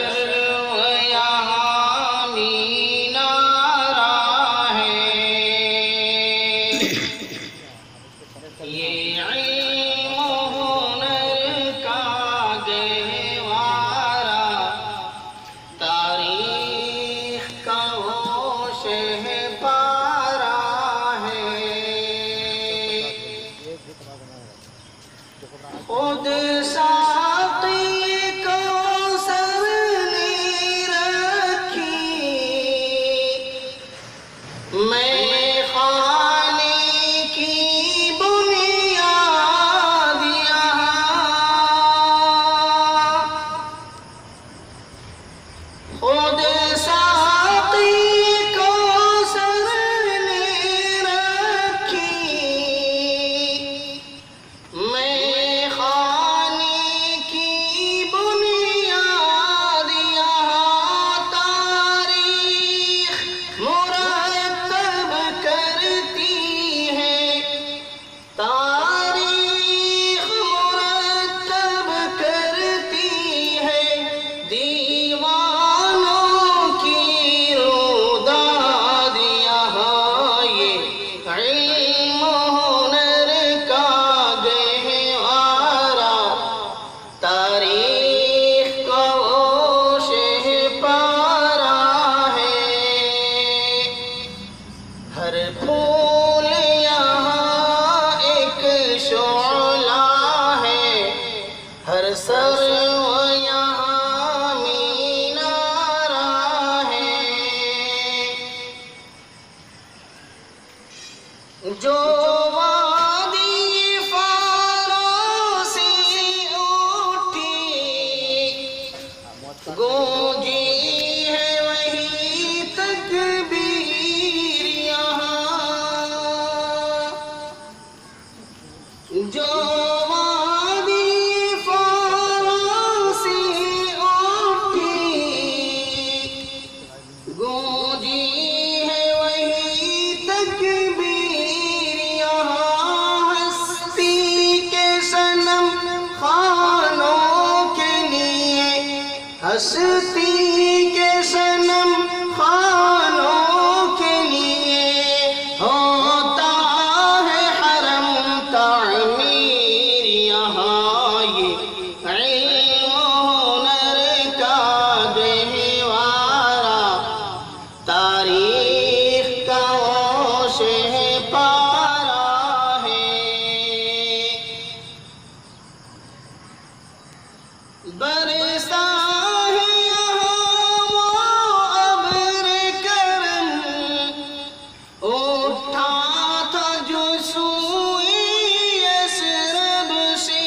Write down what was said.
सर्व यहाँ मीनारा है। ये इल्म हुनर का गहवारा, तारीख का वो शहपारा है। खुद साक़ी कौसर ने रखी, मैं खाने की बुनियाद यहाँ। खुद साक़ी कौसर ने रखी, मैं खाने की बुनियाद यहाँ। तारीख मुरतब करती है, तारीख मुरतब करती है, दीवानों की रुदाद यहाँ। ये इल्म हुनर का गहवारा, तारीख का वो शहपारा है। हर फूल यहाँ एक शोला है, हर सर्व यहाँ मीनारा है। जो वादी फारों से उठी, गूंजी है वही तकबीर यहाँ। जो वादी फारों से उठी, गूंजी है वही तकबीर यहाँ। हस्ती के सनम खानों के लिए, हस्ती के सनम खानों के लिए, होता है हरम तामीर यहाँ। ये इल्म हुनर का गहवारा, तारीख का वो शहपारा है। बरसा है यहाँ वो अब्र करम, उठा था जो सूए यसरब से।